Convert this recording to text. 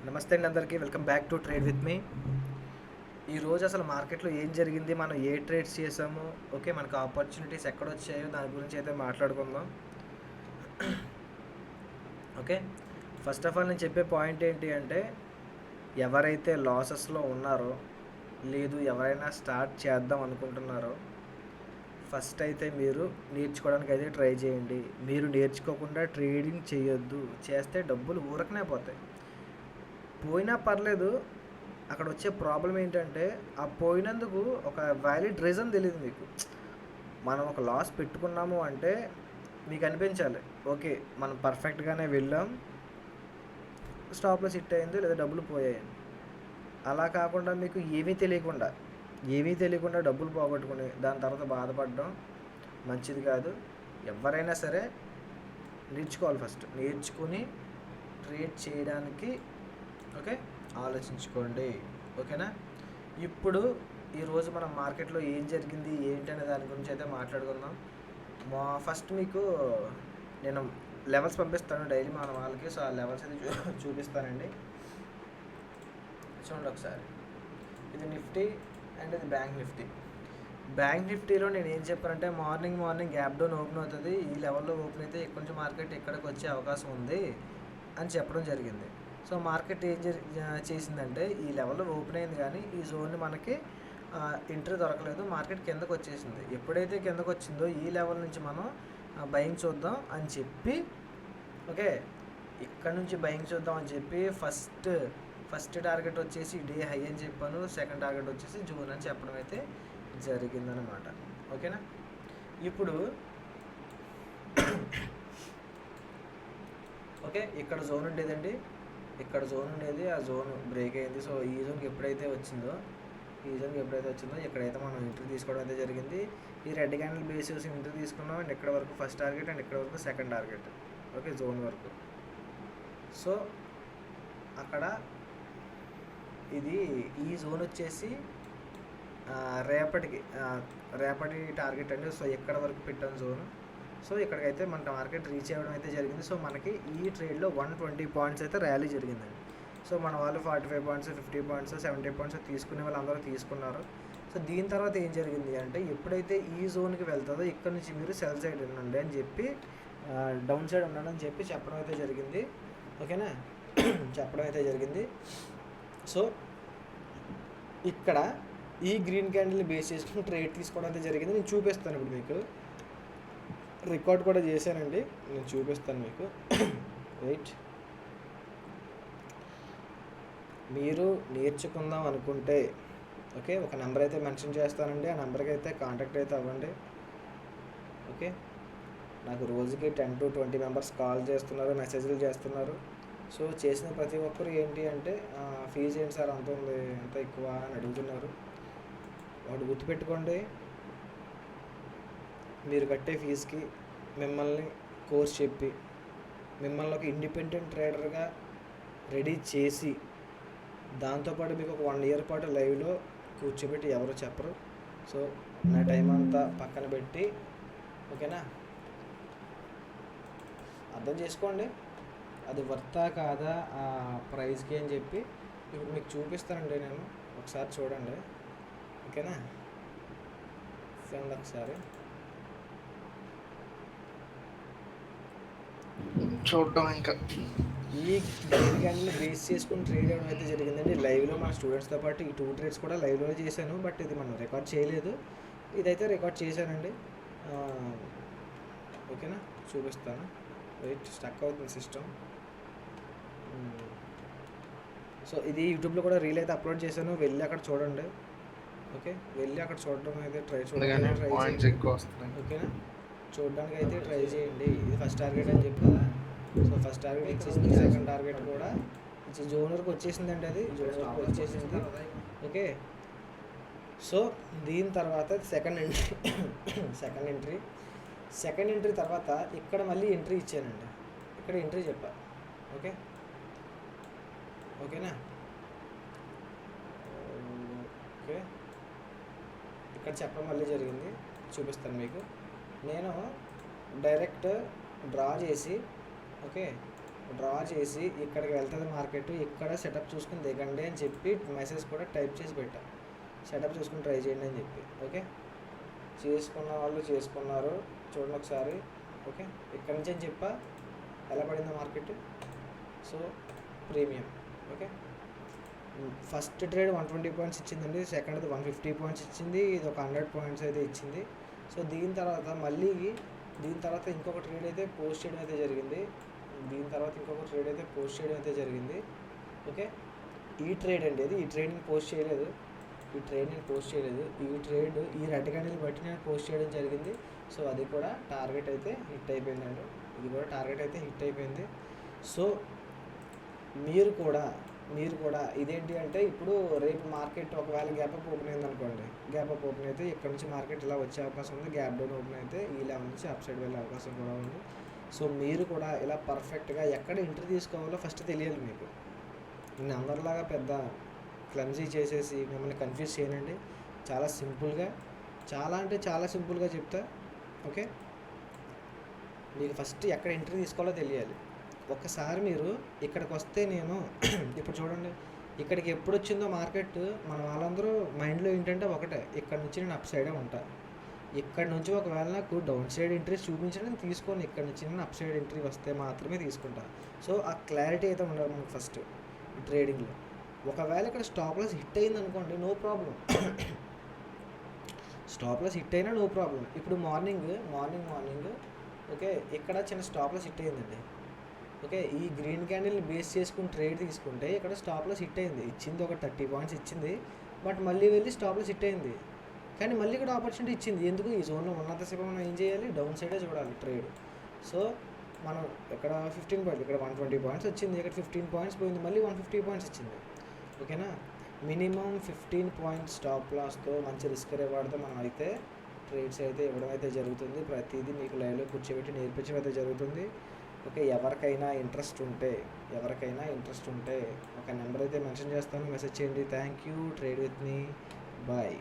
నమస్తే అండి అందరికీ. Welcome back to trade with me. ఈరోజు అసలు మార్కెట్లో ఏం జరిగింది, మనం ఏ ట్రేడ్స్ చేసాము, ఓకే, మనకు ఆపర్చునిటీస్ ఎక్కడ వచ్చాయో దాని గురించి అయితే మాట్లాడుకుందాం. ఓకే, ఫస్ట్ ఆఫ్ ఆల్ నేను చెప్పే పాయింట్ ఏంటి అంటే, ఎవరైతే లాసెస్లో ఉన్నారో లేదు ఎవరైనా స్టార్ట్ చేద్దాం అనుకుంటున్నారో ఫస్ట్ అయితే మీరు నేర్చుకోవడానికి అయితే ట్రై చేయండి. మీరు నేర్చుకోకుండా ట్రేడింగ్ చేయొద్దు. చేస్తే డబ్బులు ఊరకనే పోతాయి. పోయినా పర్లేదు, అక్కడ వచ్చే ప్రాబ్లం ఏంటంటే ఆ పోయినందుకు ఒక వ్యాలిడ్ రీజన్ తెలియదు మీకు. మనం ఒక లాస్ పెట్టుకున్నాము అంటే మీకు అనిపించాలి, ఓకే మనం పర్ఫెక్ట్గానే వెళ్ళాం, స్టాప్లో సిట్ అయింది లేదా డబ్బులు పోయాయి. అలా కాకుండా మీకు ఏమీ తెలియకుండా డబ్బులు పోగొట్టుకుని దాని తర్వాత బాధపడడం మంచిది కాదు. ఎవరైనా సరే నేర్చుకోవాలి. ఫస్ట్ నేర్చుకుని ట్రేడ్ చేయడానికి ఓకే ఆలోచించుకోండి. ఓకేనా? ఇప్పుడు ఈరోజు మనం మార్కెట్లో ఏం జరిగింది ఏంటి అనే దాని గురించి అయితే మాట్లాడుకుందాం. ఫస్ట్ మీకు నేను లెవెల్స్ పంపిస్తాను డైలీ మన వాళ్ళకి. సో ఆ లెవెల్స్ అయితే చూపిస్తానండి. చూడండి ఒకసారి. ఇది నిఫ్టీ అండ్ ఇది బ్యాంక్ నిఫ్టీ. బ్యాంక్ నిఫ్టీలో నేను ఏం చెప్పానంటే మార్నింగ్ గ్యాప్ డౌన్ ఓపెన్ అవుతుంది, ఈ లెవెల్లో ఓపెన్ అయితే కొంచెం మార్కెట్ ఇక్కడికి వచ్చే అవకాశం ఉంది అని చెప్పడం జరిగింది. సో మార్కెట్ ఏం చేసిందంటే ఈ లెవెల్లో ఓపెన్ అయింది కానీ ఈ జోన్ని మనకి ఎంట్రీ దొరకలేదు, మార్కెట్ కిందకు వచ్చేసింది. ఎప్పుడైతే కిందకు వచ్చిందో ఈ లెవెల్ నుంచి మనం బయింగ్ చూద్దాం అని చెప్పి, ఓకే ఇక్కడ నుంచి బయింగ్ చూద్దాం అని చెప్పి ఫస్ట్ టార్గెట్ వచ్చేసి డే హై అని చెప్పాను, సెకండ్ టార్గెట్ వచ్చేసి జూన్ అని చెప్పడం అయితే జరిగిందనమాట. ఓకేనా? ఇప్పుడు ఓకే, ఇక్కడ జోన్ ఉండేదండి, ఇక్కడ జోన్ ఉండేది, ఆ జోన్ బ్రేక్ అయింది. సో ఈ జోన్కి ఎప్పుడైతే వచ్చిందో ఇక్కడైతే మనం ఎంట్రీ తీసుకోవడం అయితే జరిగింది. ఈ రెడ్ క్యాండిల్ బేసిస్ ఎంట్రీ తీసుకున్నాం అండ్ ఇక్కడ వరకు ఫస్ట్ టార్గెట్ అండ్ ఇక్కడ వరకు సెకండ్ టార్గెట్, ఓకే జోన్ వరకు. సో అక్కడ ఈ జోన్ వచ్చేసి రేపటి టార్గెట్ అండి. సో ఎక్కడ వరకు పెట్టాను జోన్. సో ఇక్కడికైతే మన మార్కెట్ రీచ్ అవ్వడం అయితే జరిగింది. సో మనకి ఈ ట్రేడ్లో 120 పాయింట్స్ అయితే ర్యాలీ జరిగిందండి. సో మన వాళ్ళు 45 పాయింట్స్ 50 పాయింట్స్ 70 పాయింట్స్ తీసుకునే వాళ్ళు అందరూ తీసుకున్నారు. సో దీని తర్వాత ఏం జరిగింది అంటే, ఎప్పుడైతే ఈ జోన్కి వెళ్తుందో ఇక్కడ నుంచి మీరు సెల్ సైడ్ ఉండండి అని చెప్పి, డౌన్ సైడ్ ఉండండి అని చెప్పి చెప్పడం అయితే జరిగింది. ఓకేనా? చెప్పడం అయితే జరిగింది. సో ఇక్కడ ఈ గ్రీన్ క్యాండిల్ని బేస్ చేసుకుని ట్రేడ్ తీసుకోవడం అయితే జరిగింది. నేను చూపిస్తాను ఇప్పుడు మీకు, రికార్డ్ కూడా చేశానండి, నేను చూపిస్తాను మీకు. రైట్, మీరు నేర్చుకుందాం అనుకుంటే ఓకే ఒక నెంబర్ అయితే మెన్షన్ చేస్తానండి, ఆ నెంబర్కి అయితే కాంటాక్ట్ అయితే అవ్వండి. ఓకే, నాకు రోజుకి 10 to 20 మెంబర్స్ కాల్ చేస్తున్నారు, మెసేజ్లు చేస్తున్నారు. సో చేసిన ప్రతి ఒక్కరు ఏంటి అంటే, ఫీజు ఏంటి సార్ అంత ఉంది, ఎంత ఎక్కువ అని అడుగుతున్నారు. వాడు గుర్తుపెట్టుకోండి, మీరు కట్టే ఫీజుకి మిమ్మల్ని కోర్స్ చెప్పి మిమ్మల్ని ఒక ఇండిపెండెంట్ ట్రేడర్గా రెడీ చేసి దాంతోపాటు మీకు ఒక 1 year పాటు లైవ్లో కూర్చోబెట్టి ఎవరు చెప్పరు. సో నా టైం అంతా పక్కన పెట్టి, ఓకేనా, అర్థం చేసుకోండి అది వర్తా కాదా ఆ ప్రైస్కి అని చెప్పి. ఇప్పుడు మీకు చూపిస్తానండి, నేను ఒకసారి చూడండి. ఓకేనా? చూడండి ఒకసారి, చూడటం ఇంకా ఈ గ్రీన్ క్యాండిల్ని బేస్ చేసుకుని ట్రేడ్ అవ్వడం అయితే జరిగిందండి. లైవ్లో మన స్టూడెంట్స్తో పాటు ఈ 2 ట్రేడ్స్ కూడా లైవ్లో చేశాను, బట్ ఇది మనం రికార్డ్ చేయలేదు. ఇదైతే రికార్డ్ చేశానండి. ఓకేనా? చూపిస్తాను. వెయిట్, స్టక్ అవుతుంది సిస్టమ్. సో ఇది యూట్యూబ్లో కూడా రీల్ అయితే అప్లోడ్ చేశాను, వెళ్ళి అక్కడ చూడండి. ఓకే, వెళ్ళి అక్కడ చూడడం అయితే ట్రై చేయండి. ఓకేనా? చూడడానికి అయితే ట్రై చేయండి. ఇది ఫస్ట్ టార్గెట్ అని చెప్పి కదా. సో ఫస్ట్ టార్గెట్ ఇచ్చేసింది, సెకండ్ టార్గెట్ కూడా జోన్ వరకు వచ్చేసిందండి, అది జోన్ వరకు వచ్చేసింది. ఓకే, సో దీని తర్వాత సెకండ్ ఎంట్రీ తర్వాత ఇక్కడ మళ్ళీ ఎంట్రీ ఇచ్చానండి, ఇక్కడ ఎంట్రీ చెప్పా. ఓకేనా? ఓకే, ఇక్కడ చెప్పడం మళ్ళీ జరిగింది, చూపిస్తాను మీకు. నేను డైరెక్ట్ డ్రా చేసి ఓకే డ్రా చేసి ఇక్కడికి వెళ్తుంది మార్కెట్, ఇక్కడ సెటప్ చూసుకుని దిగండి అని చెప్పి మెసేజ్ కూడా టైప్ చేసి పెట్టా, సెటప్ చూసుకుని ట్రై చేయండి అని చెప్పి. ఓకే, చేసుకున్న వాళ్ళు చేసుకున్నారు, చూడండి ఒకసారి. ఓకే, ఇక్కడ నుంచి అని చెప్పా ఎలా పడింది market. So premium. Okay, first trade 120 points ఇచ్చిందండి, సెకండ్ది 150 పాయింట్స్ ఇచ్చింది, ఇది ఒక 100 పాయింట్స్ అయితే ఇచ్చింది. సో దీని తర్వాత ఇంకొక ట్రేడ్ అయితే పోస్ట్ చేయడం అయితే జరిగింది. ఓకే, ఈ ట్రేడ్ అండి ఇది, ఈ ట్రేడ్ నేను పోస్ట్ చేయలేదు, ఈ ట్రేడ్ ఈ రెడ్ క్యాండిల్ బట్టి నేను పోస్ట్ చేయడం జరిగింది. సో అది కూడా టార్గెట్ అయితే హిట్ అయిపోయిందండి, ఇది కూడా టార్గెట్ అయితే హిట్ అయిపోయింది. సో మీరు కూడా ఇదేంటి అంటే, ఇప్పుడు రేపు మార్కెట్ ఒకవేళ గ్యాప్ అప్ ఓపెన్ అయింది అనుకోండి, గ్యాప్ అప్ ఓపెన్ అయితే ఇక్కడ నుంచి మార్కెట్ ఇలా వచ్చే అవకాశం ఉంది, గ్యాప్ డౌన్ ఓపెన్ అయితే ఈ లెవెల్ నుంచి అప్ సైడ్ వెళ్ళే అవకాశం కూడా ఉంది. సో మీరు కూడా ఇలా పర్ఫెక్ట్గా ఎక్కడ ఎంట్రీ తీసుకోవాలో ఫస్ట్ తెలియాలి మీకు. నేను అందరిలాగా పెద్ద క్లమ్జీ చేసేసి మిమ్మల్ని కన్ఫ్యూజ్ చేయనండి, చాలా సింపుల్గా, చాలా సింపుల్గా చెప్తా. ఓకే, మీకు ఫస్ట్ ఎక్కడ ఎంట్రీ తీసుకోవాలో తెలియాలి. ఒక్కసారి మీరు ఇక్కడికి వస్తే, నేను ఇప్పుడు చూడండి ఇక్కడికి ఎప్పుడు వచ్చిందో మార్కెట్, మన వాళ్ళందరూ మైండ్లో ఏంటంటే ఒకటే, ఇక్కడ నుంచి నేను అప్ సైడే ఉంటా, ఇక్కడ నుంచి ఒకవేళ నాకు డౌన్ సైడ్ ఎంట్రీ చూపించడం తీసుకోండి, ఇక్కడ నుంచి నేను అప్ సైడ్ ఎంట్రీ వస్తే మాత్రమే తీసుకుంటా. సో ఆ క్లారిటీ అయితే ఉండాలి మనకు ఫస్ట్ ట్రేడింగ్లో. ఒకవేళ ఇక్కడ స్టాప్ లాస్ హిట్ అయింది అనుకోండి, no problem, stop loss hit అయినా నో ప్రాబ్లం. ఇప్పుడు మార్నింగ్ ఓకే, ఇక్కడ చిన్న స్టాప్ లాస్ హిట్ అయిందండి. ఓకే, ఈ గ్రీన్ క్యాండిల్ని బేస్ చేసుకుని ట్రేడ్ తీసుకుంటే ఇక్కడ స్టాప్ లాస్ హిట్ అయింది, ఇచ్చింది ఒక 30 పాయింట్స్ ఇచ్చింది, బట్ మళ్ళీ వెళ్ళి స్టాప్ లాస్ హిట్ అయింది, కానీ మళ్ళీ ఇక్కడ ఆపర్చునిటీ ఇచ్చింది. ఎందుకు? ఈ జోన్లో ఉన్నంతసేపు మనం ఏం చేయాలి, డౌన్ సైడే చూడాలి ట్రేడ్. సో మనం ఇక్కడ 15 పాయింట్స్, ఇక్కడ 120 పాయింట్స్ వచ్చింది, ఇక్కడ 15 పాయింట్స్ పోయింది, మళ్ళీ 150 పాయింట్స్ వచ్చింది. ఓకేనా, మినిమం 15 పాయింట్స్ స్టాప్ లాస్తో మంచి రిస్క్ రివార్డ్తో మనం అయితే ట్రేడ్స్ అయితే ఇవ్వడం అయితే జరుగుతుంది. ప్రతిదీ మీకు లైవ్లో కూర్చోబెట్టి నేర్పించడం అయితే జరుగుతుంది. ఓకే, ఎవరికైనా ఇంట్రెస్ట్ ఉంటే ఒక నెంబర్ అయితే మెన్షన్ చేస్తాను, మెసేజ్ చేయండి. Thank you. Trade with me. Bye.